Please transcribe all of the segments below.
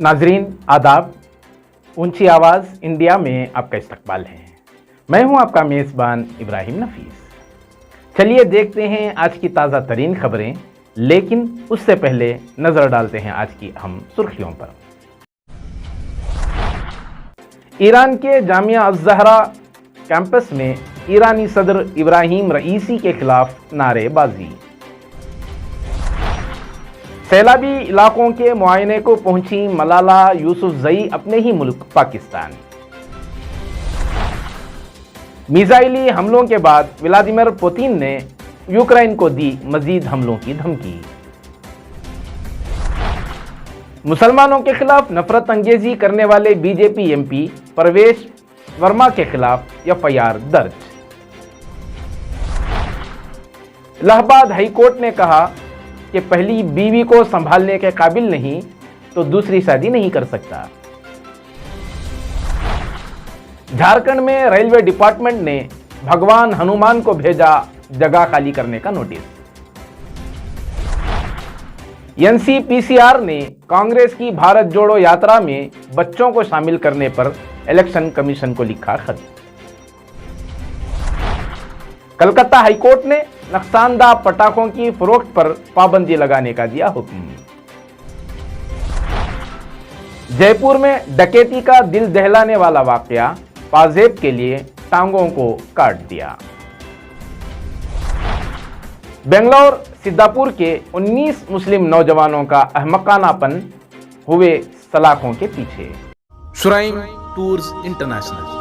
नाजरीन आदाब, ऊंची आवाज़ इंडिया में आपका इस्तकबाल है। मैं हूं आपका मेज़बान इब्राहिम नफीस। चलिए देखते हैं आज की ताज़ा तरीन खबरें, लेकिन उससे पहले नज़र डालते हैं आज की अहम सुर्खियों पर। ईरान के जामिया अज़-ज़हरा कैंपस में ईरानी सदर इब्राहिम रईसी के खिलाफ नारेबाजी। सैलाबी इलाकों के मुआयने को पहुंची मलाला यूसुफजई अपने ही मुल्क पाकिस्तान। मिसाइली हमलों के बाद व्लादिमीर पुतिन ने यूक्रेन को दी मजीद हमलों की धमकी। मुसलमानों के खिलाफ नफरत अंगेजी करने वाले बीजेपी एमपी परवेश वर्मा के खिलाफ एफआईआर दर्ज। इलाहाबाद हाईकोर्ट ने कहा कि पहली बीवी को संभालने के काबिल नहीं तो दूसरी शादी नहीं कर सकता। झारखंड में रेलवे डिपार्टमेंट ने भगवान हनुमान को भेजा जगह खाली करने का नोटिस। एनसीपीसीआर ने कांग्रेस की भारत जोड़ो यात्रा में बच्चों को शामिल करने पर इलेक्शन कमीशन को लिखा खत। कलकत्ता हाईकोर्ट ने नुकसानदा पटाखों की फरोख्त पर पाबंदी लगाने का दिया हुक्म। जयपुर में डकैती का दिल दहलाने वाला वाकया, पाजेब के लिए टांगों को काट दिया। बेंगलोर सिद्धापुर के 19 मुस्लिम नौजवानों का अहमकानापन हुए सलाखों के पीछे। शुराइम टूर्स इंटरनेशनल।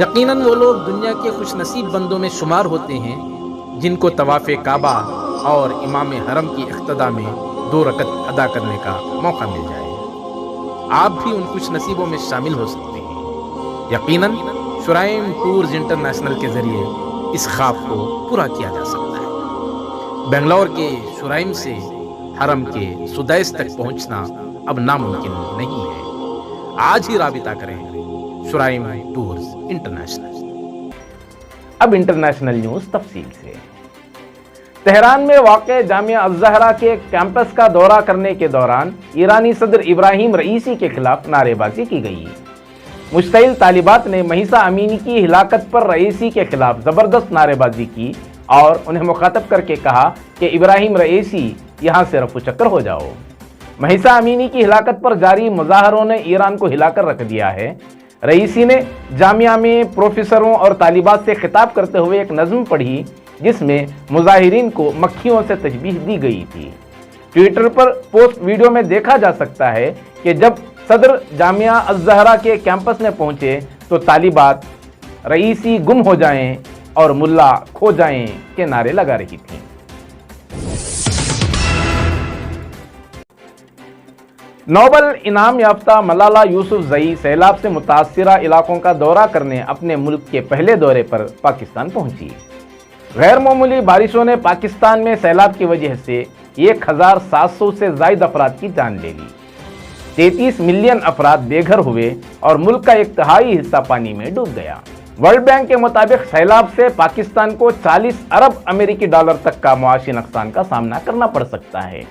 यकीनन वो लोग दुनिया के खुशनसीब बंदों में शुमार होते हैं जिनको तवाफ़े काबा और इमाम हरम की इख्तिदा में 2 रकत अदा करने का मौका मिल जाए। आप भी उन खुश नसीबों में शामिल हो सकते हैं। यकीनन शुराइम टूर्स इंटरनेशनल के जरिए इस ख्वाब को पूरा किया जा सकता है। बेंगलोर के शुराइम से हरम के सुदैस तक पहुंचना अब नामुमकिन नहीं है। आज ही राबिता करें शुराइम टूर्स इंटरनेशनल। अब इंटरनेशनल न्यूज तफसील से। तेहरान में वाक़े जामिया अज़-ज़हरा के कैंपस का दौरा करने के दौरान ईरानी सदर इब्राहिम रईसी के खिलाफ नारेबाजी की गई। मुश्तइल तालिबात ने महिसा अमीनी की हिलाकत पर रईसी के खिलाफ ज़बरदस्त नारेबाजी की और उन्हें मुखातब करके कहा कि इब्राहिम रईसी यहाँ से रफू चक्कर हो जाओ। महिसा अमीनी की हिलाकत पर जारी मुजाहरों ने ईरान को हिलाकर रख दिया है। रईसी ने जामिया में प्रोफेसरों और तालिबात से खिताब करते हुए एक नज़्म पढ़ी जिसमें मुजाहिरीन को मक्खियों से तशबीह दी गई थी। ट्विटर पर पोस्ट वीडियो में देखा जा सकता है कि जब सदर जामिया अज़-ज़हरा के कैंपस में पहुंचे तो तालिबात रईसी गुम हो जाएं और मुल्ला खो जाएं के नारे लगा रही थी। नोबेल इनाम याफ्ता मलाला यूसुफजई सैलाब से मुतासिरा इलाकों का दौरा करने अपने मुल्क के पहले दौरे पर पाकिस्तान पहुंची। गैर मामूली बारिशों ने पाकिस्तान में सैलाब की वजह से 1700 से ज़ायद अफराद की जान ले ली। 33 मिलियन अफराद बेघर हुए और मुल्क का 1/3 हिस्सा पानी में डूब गया। वर्ल्ड बैंक के मुताबिक सैलाब से पाकिस्तान को 40 अरब अमेरिकी डॉलर तक का मुआशी नुकसान का सामना करना पड़ सकता है।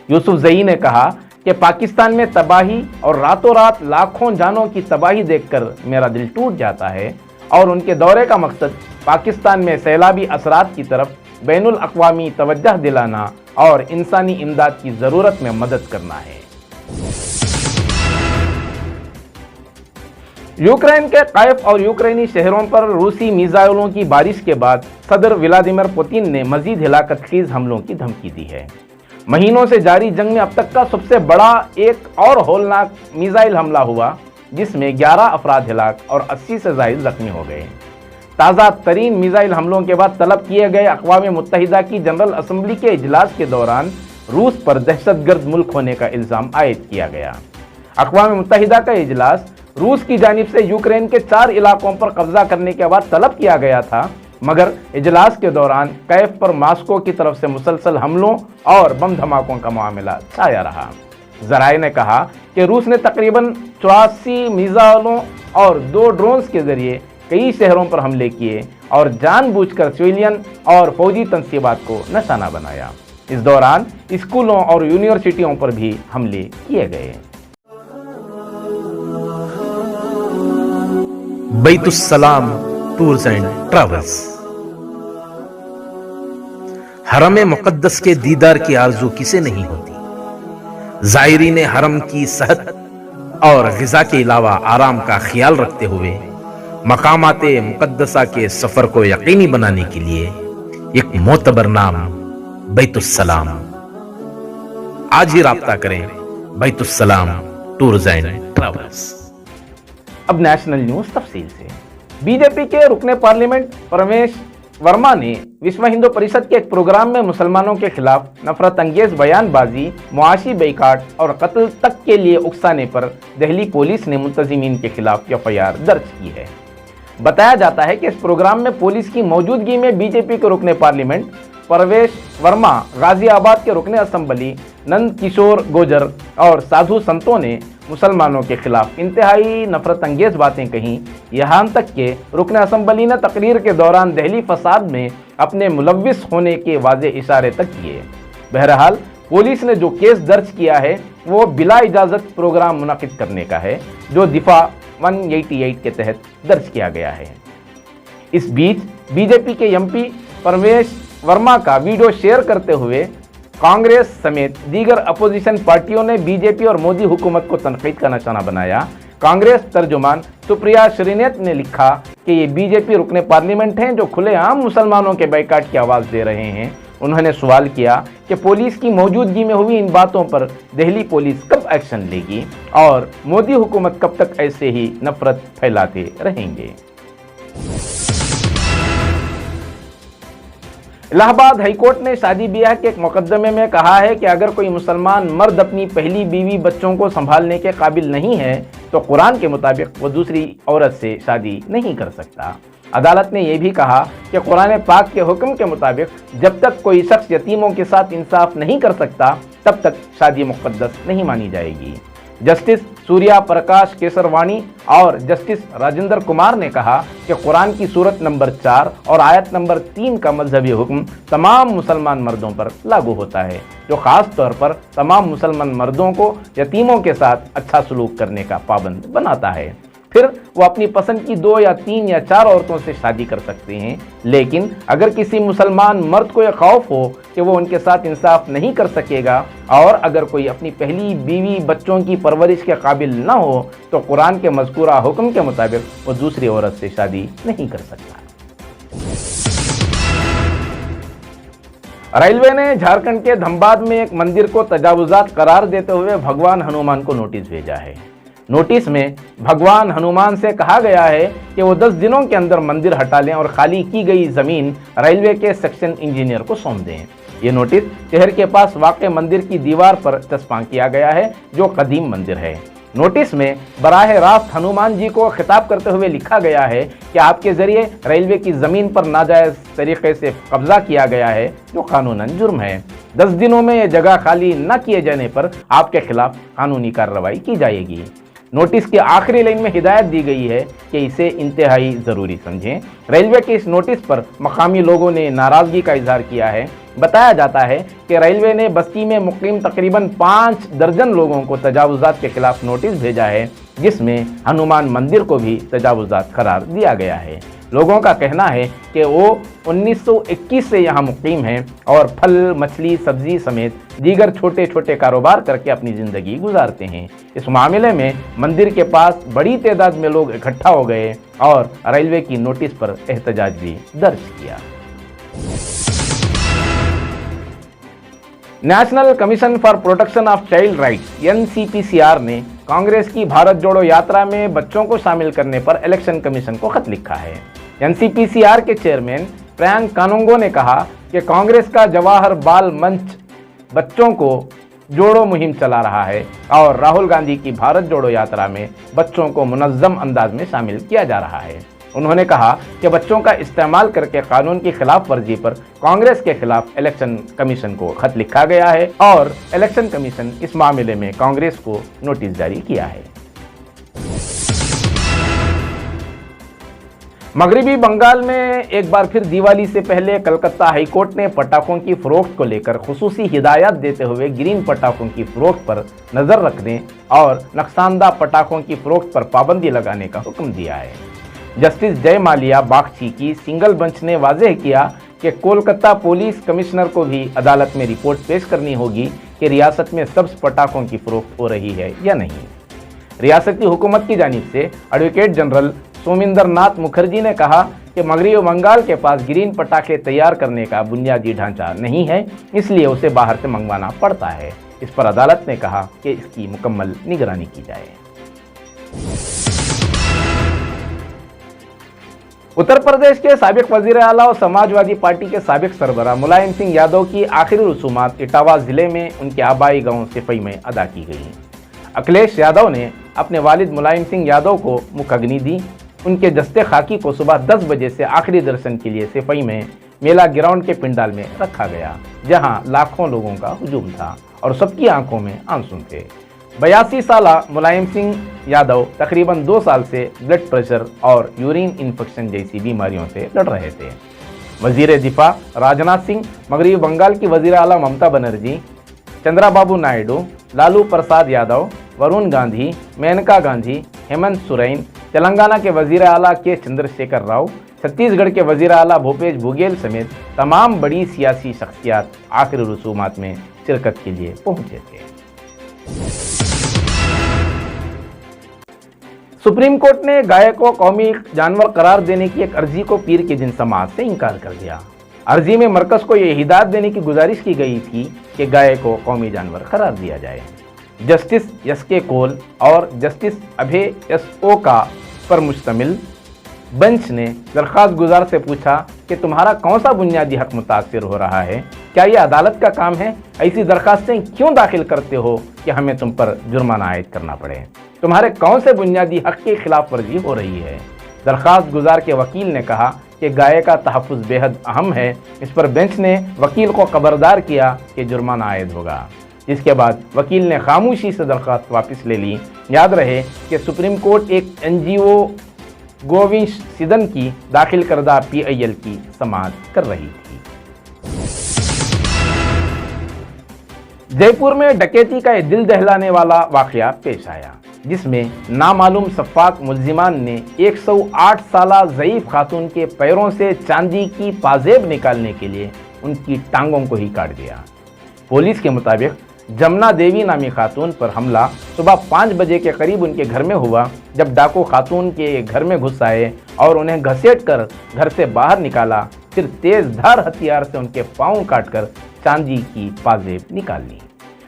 यूसुफजई ने कहा कि पाकिस्तान में तबाही और रातों रात लाखों जानों की तबाही देखकर मेरा दिल टूट जाता है और उनके दौरे का मकसद पाकिस्तान में सैलाबी असरात की तरफ बैनुल अक़वामी तवज्जह दिलाना और इंसानी इमदाद की ज़रूरत में मदद करना है। यूक्रेन के कायफ और यूक्रेनी शहरों पर रूसी मिसाइलों की बारिश के बाद सदर व्लादिमीर पुतिन ने मजीद हिलाकतखेज़ हमलों की धमकी दी है। महीनों से जारी जंग में अब तक का सबसे बड़ा एक और होलनाक मिसाइल हमला हुआ जिसमें 11 अफराद हिलाक और 80 से ज़ायद जख्मी हो गए। ताज़ा तरीन मिसाइल हमलों के बाद तलब किए गए अक़वाम मुत्तहिदा की जनरल असम्बली के इजलास के दौरान रूस पर दहशतगर्द मुल्क होने का इल्ज़ाम आयद किया गया। अक़वाम मुत्तहिदा का इजलास रूस की जानिब से यूक्रेन के 4 इलाकों पर कब्जा करने के बाद तलब किया गया था, मगर इजलास के दौरान कैफ पर मास्को की तरफ से मुसलसल हमलों और बम धमाकों का मामला छाया रहा। ज़राए ने कहा कि रूस ने तकरीबन 84 मिसाइलों और 2 ड्रोन्स के जरिए कई शहरों पर हमले किए और जानबूझकर सिविलियन और फौजी तंसीबात को निशाना बनाया। इस दौरान स्कूलों और यूनिवर्सिटियों पर भी हमले किए गए। بیت السلام ٹورز اینڈ ٹریولز۔ حرم مقدس کے دیدار کی آرزو کسے نہیں ہوتی؟ زائرین حرم کی صحت اور غذا کے علاوہ آرام کا خیال رکھتے ہوئے مقامات مقدسہ کے سفر کو یقینی بنانے کے لیے ایک معتبر نام بیت السلام۔ آج ہی رابطہ کریں بیت السلام ٹورز اینڈ ٹریولز۔ اب نیشنل نیوز تفصیل سے۔ بی جے پی کے رکن پارلیمنٹ پرمیش ورما نے وشو ہندو پریشد کے ایک پروگرام میں مسلمانوں کے خلاف نفرت انگیز بیان بازی، معاشی بائیکاٹ اور قتل تک کے لیے اکسانے پر دہلی پولیس نے منتظمین کے خلاف FIR درج کی ہے۔ بتایا جاتا ہے کہ اس پروگرام میں پولیس کی موجودگی میں بی جے پی کے رکن پارلیمنٹ پرویش ورما، غازی آباد کے رکن اسمبلی نند کشور گوجر اور سادھو سنتوں نے مسلمانوں کے خلاف انتہائی نفرت انگیز باتیں کہیں، یہاں تک کہ رکن اسمبلی نے تقریر کے دوران دہلی فساد میں اپنے ملوث ہونے کے واضح اشارے تک کیے۔ بہرحال پولیس نے جو کیس درج کیا ہے وہ بلا اجازت پروگرام منعقد کرنے کا ہے، جو دفعہ 188 کے تحت درج کیا گیا ہے۔ اس بیچ بی جے پی کے MP پرمیش ورما کا ویڈیو شیئر کرتے ہوئے کانگریس سمیت دیگر اپوزیشن پارٹیوں نے بی جے پی اور مودی حکومت کو تنقید کا نشانہ بنایا۔ کانگریس ترجمان سپریا شرینیت نے لکھا کہ یہ بی جے پی رکن پارلیمنٹ ہیں جو کھلے عام مسلمانوں کے بائیکاٹ کی آواز دے رہے ہیں۔ انہوں نے سوال کیا کہ پولیس کی موجودگی میں ہوئی ان باتوں پر دہلی پولیس کب ایکشن لے گی اور مودی حکومت کب تک ایسے ہی نفرت پھیلاتے رہیں گے۔ الہ آباد ہائی کورٹ نے شادی بیاہ کے ایک مقدمے میں کہا ہے کہ اگر کوئی مسلمان مرد اپنی پہلی بیوی بچوں کو سنبھالنے کے قابل نہیں ہے تو قرآن کے مطابق وہ دوسری عورت سے شادی نہیں کر سکتا۔ عدالت نے یہ بھی کہا کہ قرآن پاک کے حکم کے مطابق جب تک کوئی شخص یتیموں کے ساتھ انصاف نہیں کر سکتا تب تک شادی مقدس نہیں مانی جائے گی۔ جسٹس سوریا پرکاش کیسروانی اور جسٹس راجندر کمار نے کہا کہ قرآن کی سورت نمبر 4 اور آیت نمبر 3 کا مذہبی حکم تمام مسلمان مردوں پر لاگو ہوتا ہے، جو خاص طور پر تمام مسلمان مردوں کو یتیموں کے ساتھ اچھا سلوک کرنے کا پابند بناتا ہے۔ پھر وہ اپنی پسند کی 2 یا 3 یا 4 عورتوں سے شادی کر سکتے ہیں، لیکن اگر کسی مسلمان مرد کو یہ خوف ہو کہ وہ ان کے ساتھ انصاف نہیں کر سکے گا اور اگر کوئی اپنی پہلی بیوی بچوں کی پرورش کے قابل نہ ہو تو قرآن کے مذکورہ حکم کے مطابق وہ دوسری عورت سے شادی نہیں کر سکتا۔ ریلوے نے جھارکھنڈ کے دھنباد میں ایک مندر کو تجاوزات قرار دیتے ہوئے بھگوان ہنومان کو نوٹس بھیجا ہے۔ نوٹس میں بھگوان ہنومان سے کہا گیا ہے کہ وہ 10 دنوں کے اندر مندر ہٹا لیں اور خالی کی گئی زمین ریلوے کے سیکشن انجینئر کو سونپ دیں۔ یہ نوٹس شہر کے پاس واقع مندر کی دیوار پر چسپاں کیا گیا ہے، جو قدیم مندر ہے۔ نوٹس میں براہ راست ہنومان جی کو خطاب کرتے ہوئے لکھا گیا ہے کہ آپ کے ذریعے ریلوے کی زمین پر ناجائز طریقے سے قبضہ کیا گیا ہے، جو قانوناً جرم ہے۔ 10 دنوں میں یہ جگہ خالی نہ کیے جانے پر آپ کے خلاف قانونی کارروائی کی جائے گی۔ نوٹس کی آخری لائن میں ہدایت دی گئی ہے کہ اسے انتہائی ضروری سمجھیں۔ ریلوے کے اس نوٹس پر مقامی لوگوں نے ناراضگی کا اظہار کیا ہے۔ بتایا جاتا ہے کہ ریلوے نے بستی میں مقیم تقریباً 5 درجن لوگوں کو تجاوزات کے خلاف نوٹس بھیجا ہے، جس میں ہنومان مندر کو بھی تجاوزات قرار دیا گیا ہے۔ لوگوں کا کہنا ہے کہ وہ 1921 سے یہاں مقیم ہیں اور پھل، مچھلی، سبزی سمیت دیگر چھوٹے چھوٹے کاروبار کر کے اپنی زندگی گزارتے ہیں۔ اس معاملے میں مندر کے پاس بڑی تعداد میں لوگ اکٹھا ہو گئے اور ریلوے کی نوٹس پر احتجاج بھی درج کیا۔ National commission for protection of child rights NCPCR نے کانگریس کی بھارت جوڑو یاترا میں بچوں کو شامل کرنے پر الیکشن کمیشن کو خط لکھا ہے۔ NCPCR کے چیئرمین پرینک کانونگو نے کہا کہ کانگریس کا جواہر بال منچ بچوں کو جوڑو مہم چلا رہا ہے اور راہل گاندھی کی بھارت جوڑو یاترا میں بچوں کو منظم انداز میں شامل کیا جا رہا ہے۔ انہوں نے کہا کہ بچوں کا استعمال کر کے قانون کی خلاف ورزی پر کانگریس کے خلاف الیکشن کمیشن کو خط لکھا گیا ہے اور الیکشن کمیشن اس معاملے میں کانگریس کو نوٹس جاری کیا ہے۔ مغربی بنگال میں ایک بار پھر دیوالی سے پہلے کلکتہ ہائی کورٹ نے پٹاخوں کی فروخت کو لے کر خصوصی ہدایات دیتے ہوئے گرین پٹاخوں کی فروخت پر نظر رکھنے اور نقصان دہ پٹاخوں کی فروخت پر پابندی لگانے کا حکم دیا ہے۔ जस्टिस जय माल्या बागची की सिंगल बेंच ने वाज़ेह किया कि कोलकाता पुलिस कमिश्नर को भी अदालत में रिपोर्ट पेश करनी होगी कि रियासत में सब्ज पटाखों की फरोख्त हो रही है या नहीं। रियासती हुकूमत की जानिब से एडवोकेट जनरल सोमिंदर नाथ मुखर्जी ने कहा कि मगरबी बंगाल के पास ग्रीन पटाखे तैयार करने का बुनियादी ढांचा नहीं है, इसलिए उसे बाहर से मंगवाना पड़ता है। इस पर अदालत ने कहा कि इसकी मुकम्मल निगरानी की जाए। उत्तर प्रदेश के साबिक वजीर आला और समाजवादी पार्टी के साबिक सरबराह मुलायम सिंह यादव की आखिरी रसूमात इटावा जिले में उनके आबाई गांव सिफई में अदा की गई। अखिलेश यादव ने अपने वालिद मुलायम सिंह यादव को मुखअग्नि दी। उनके जस्ते खाकी को सुबह 10 बजे से आखिरी दर्शन के लिए सिफई में मेला ग्राउंड के पिंडाल में रखा गया, जहां लाखों लोगों का हुजूम था और सबकी आंखों में आंसू थे। 82 साला मुलायम सिंह यादव तकरीबन 2 साल से ब्लड प्रेशर और यूरिन इन्फेक्शन जैसी बीमारियों से लड़ रहे थे। वजीर दिफा राजनाथ सिंह, मगरबी बंगाल की वजीर आला ममता बनर्जी, चंद्राबाबू नायडू, लालू प्रसाद यादव, वरुण गांधी, मेनका गांधी, हेमंत सोरेन, तेलंगाना के वजीर आला के चंद्रशेखर राव, छत्तीसगढ़ के वजीर आला भूपेश बघेल समेत तमाम बड़ी सियासी शख्सियात आखिरी रसूमात में शिरकत के लिए पहुंचे थे। सुप्रीम कोर्ट ने गाय को कौमी जानवर करार देने की एक अर्जी को पीर के दिन समाअत से इनकार कर दिया। अर्जी में मरकज को यह हिदायत देने की गुजारिश की गई थी कि गाय को कौमी जानवर करार दिया जाए। Justice SK. कौल और जस्टिस अभय एस.ओ. का पर मुश्तमिल बेंच ने दरख्वास्त गुजार से पूछा कि तुम्हारा कौन सा बुनियादी हक मुतासिर हो रहा है? क्या यह अदालत का काम है? ऐसी दरख्वास्तें क्यों दाखिल करते हो कि हमें तुम पर जुर्माना आयद करना पड़े? तुम्हारे कौन से बुनियादी हक की खिलाफ वर्जी हो रही है? दरख्वास्त गुजार के वकील ने कहा कि गाय का तहफ़्फ़ुज़ बेहद अहम है। इस पर बेंच ने वकील को खबरदार किया कि जुर्माना आयद होगा, जिसके बाद वकील ने खामोशी से दरख्वास्त वापस ले ली। याद रहे कि सुप्रीम कोर्ट एक NGO गोविंश सिदन की दाखिल करदा PIL की समाअत कर रही थी। जयपुर में डकैती का दिल दहलाने वाला वाकया पेश आया, जिसमें नामालूम सफ़ाक मुल्जिमान ने 108 साला ज़ईफ़ खातून के पैरों से चांदी की पाजेब निकालने के लिए उनकी टांगों को ही काट दिया। पुलिस के मुताबिक जमुना देवी नामी खातून पर हमला सुबह 5 बजे के करीब उनके घर में हुआ, जब डाकू खातून के घर में घुस आए और उन्हें घसीट कर घर से बाहर निकाला। फिर तेज धार हथियार से उनके पाँव काटकर चांदी की पाजेब निकाल ली।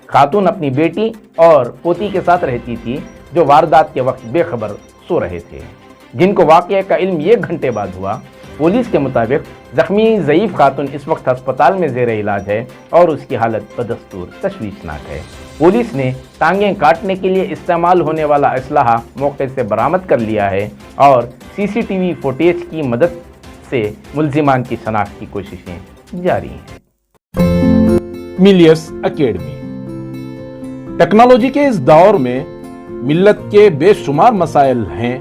खातून अपनी बेटी और पोती के साथ रहती थी, जो वारदात के वक्त बेखबर सो रहे थे, जिनको वाक़ये का इल्म 1 घंटे बाद हुआ। पुलिस के मुताबिक जख्मी ज़ईफ़ खातून इस वक्त अस्पताल में ज़ेर इलाज है और उसकी हालत बदस्तूर तशवीशनाक है। पुलिस ने टांगें काटने के लिए इस्तेमाल होने वाला असलहा मौके से बरामद कर लिया है और CCTV फुटेज की मदद से मुल्जिमान की शनाख्त की कोशिशें जारी हैं। मिलियस एकेडमी टेक्नोलॉजी के इस दौर में मिल्लत के बेशुमार मसाइल हैं,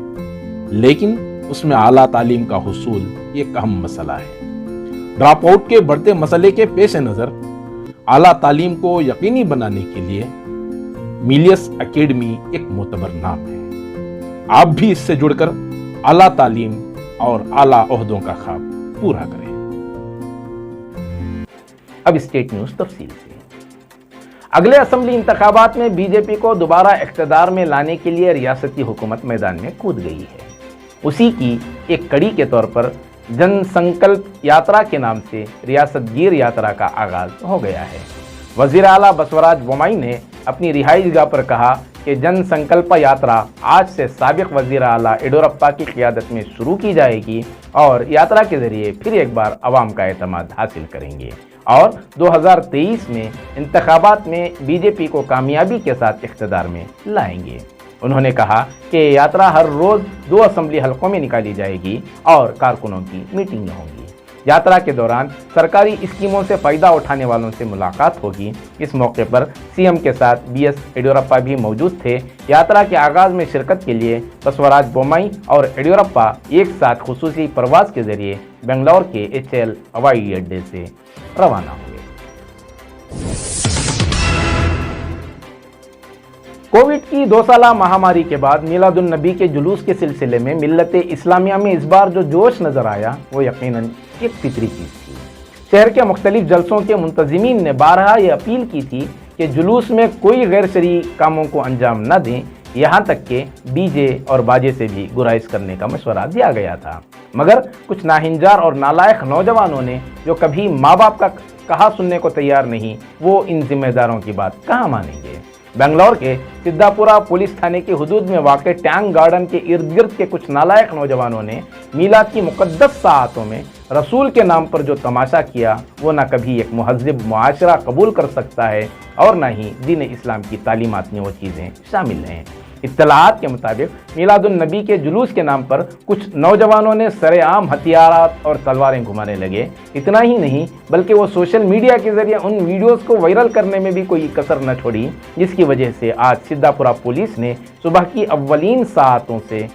लेकिन उसमें आला तालीम का हुसूल एक अहम मसला है। ड्रॉप आउट के बढ़ते मसले के पेश नज़र आला तालीम को यकीनी बनाने के लिए मिलियस एकेडमी एक मोतबर नाम है। आप भी इससे जुड़कर आला तालीम और आला ओहदों का ख्वाब पूरा करें। अब स्टेट न्यूज तफसील से। अगले असेंबली इंतखाबात में बीजेपी को दोबारा इख्तिदार में लाने के लिए रियासती हुकूमत मैदान में कूद गई है। उसी की एक कड़ी के तौर पर जन संकल्प यात्रा के नाम से रियासत गिर यात्रा का आगाज हो गया है। वजीर आला बसवराज बोम्मई ने अपनी रिहाइशगाह पर कहा कि जन संकल्प यात्रा आज से साबिक वजीर आला येडियुरप्पा की क़ियादत में शुरू की जाएगी और यात्रा के जरिए फिर एक बार अवाम का एतमाद हासिल करेंगे और 2023 में इंतखाबात में बीजेपी को कामयाबी के साथ इख्तिदार में लाएंगे। उन्होंने कहा कि यात्रा हर रोज़ 2 असेंबली हलकों में निकाली जाएगी और कारकुनों की मीटिंगें होंगी। यात्रा के दौरान सरकारी स्कीमों से फ़ायदा उठाने वालों से मुलाकात होगी। इस मौके पर सीएम के साथ BS येडियुरप्पा भी मौजूद थे। यात्रा के आगाज़ में शिरकत के लिए बसवराज बोम्मई और येडियुरप्पा एक साथ खुसूसी परवाज़ के जरिए बेंगलौर के HAL हवाई अड्डे से रवाना हुए। कोविड की 2 साला महामारी के बाद मिलादुन नबी के जुलूस के सिलसिले में मिल्लत इस्लामिया में इस बार जो जोश नजर आया वो यकीनन एक फितरी चीज़ थी। शहर के मुख्तलिफ जलसों के मुंतजिमीन ने बारहा ये अपील की थी कि जुलूस में कोई गैर शरई कामों को अंजाम न दें, यहाँ तक कि डीजे और बाजे से भी गुराइश करने का मशवरा दिया गया था। मगर कुछ नाहिंजार और नालायक नौजवानों ने जो कभी माँ बाप का कहा सुनने को तैयार नहीं, वो इन जिम्मेदारों की बात कहाँ मानेंगे। बेंगलोर के सिद्धापुरा पुलिस थाने की हुदूद में वाक़े टैंक गार्डन के इर्द गिर्द के कुछ नालायक नौजवानों ने मीलाद की मुक़द्दस साअतों में रसूल के नाम पर जो तमाशा किया वो ना कभी एक मुहज़्ज़िब मुआशरा कबूल कर सकता है और ना ही दीन इस्लाम की तालीमात में वो चीज़ें शामिल हैं। इत्तलाआत के मुताबिक मिलादुन नबी के जुलूस के नाम पर कुछ नौजवानों ने सरेआम हथियारात और तलवारें घुमाने लगे। इतना ही नहीं बल्कि वो सोशल मीडिया के जरिए उन वीडियोस को वायरल करने में भी कोई कसर न छोड़ी, जिसकी वजह से आज सिद्धापुरा पुलिस ने सुबह की अव्वलीन साअतों से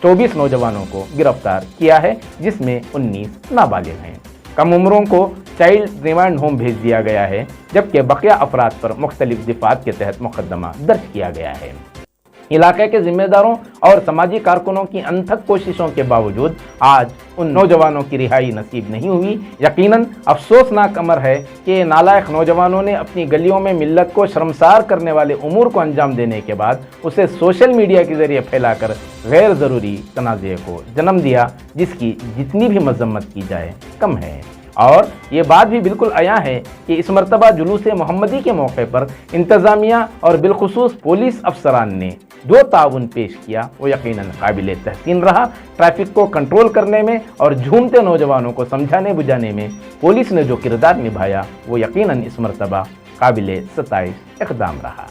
24 नौजवानों को गिरफ्तार किया है, जिसमें 19 नाबालिग हैं। कम उम्रों को चाइल्ड रिमांड होम भेज दिया गया है, जबकि बकिया अफराद पर मुख्तलिफ दिफात के तहत मुकदमा दर्ज किया गया है। इलाके के जिम्मेदारों और समाजी कारकुनों की अनथक कोशिशों के बावजूद आज उन नौजवानों की रिहाई नसीब नहीं हुई। यकीनन अफसोसनाक अमर है कि नालायक नौजवानों ने अपनी गलियों में मिल्लत को शर्मसार करने वाले उमूर को अंजाम देने के बाद उसे सोशल मीडिया के जरिए फैलाकर गैर ज़रूरी तनाज़े को जन्म दिया, जिसकी जितनी भी मजम्मत की जाए कम है। और ये बात भी बिल्कुल आया है कि इस मरतबा जुलूस मोहम्मदी के मौके पर इंतज़ामिया और बिलखुसूस पुलिस अफसरान ने जो ताउन पेश किया वो यकीनन काबिल तहसीन रहा। ट्रैफिक को कंट्रोल करने में और झूमते नौजवानों को समझाने बुझाने में पुलिस ने जो किरदार निभाया वो यकीनन इस मरतबा काबिल सताइश इक़दाम रहा।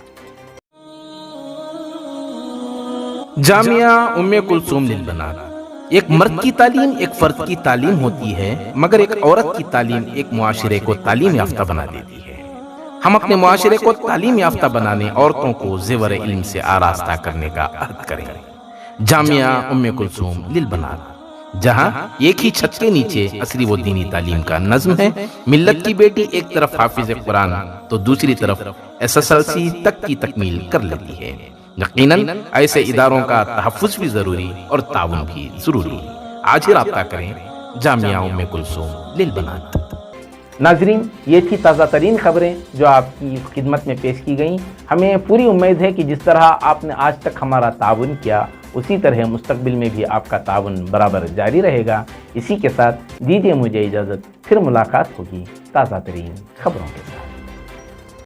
जामिया उम्मे कुलसूम लिल बनात। एक मर्द की तालीम एक फर्द की तालीम होती है, मगर एक औरत की तालीम एक मुआशरे को तालीम याफ्ता बना देती है। हम अपने मुआशरे को तालीम याफ्ता बनाने औरतों को ज़ेवर इल्म से आरास्ता करने का अहद करें। जामिया उम्मे कुलसूम लिल बनात, जहां एक ही छत के नीचे असली व दीनी तालीम का नज्म है। मिल्लत की बेटी एक तरफ हाफिज कुरान तो दूसरी तरफ SSLC तक की तकमील कर लेती है। यकीनन ऐसे इदारों का तहफ़्फ़ुज़ भी ज़रूरी और ताउन भी ज़रूरी। आज ही राब्ता करें जामिया उम्मे कुलसूम लिल बनात। नाजरीन, ये थी ताज़ा तरीन खबरें जो आपकी खिदमत में पेश की गईं। हमें पूरी उम्मीद है कि जिस तरह आपने आज तक हमारा ताउन किया उसी तरह मुस्तकबिल में भी आपका ताउन बराबर जारी रहेगा। इसी के साथ दीजिए मुझे इजाज़त, फिर मुलाकात होगी ताज़ा तरीन खबरों के साथ।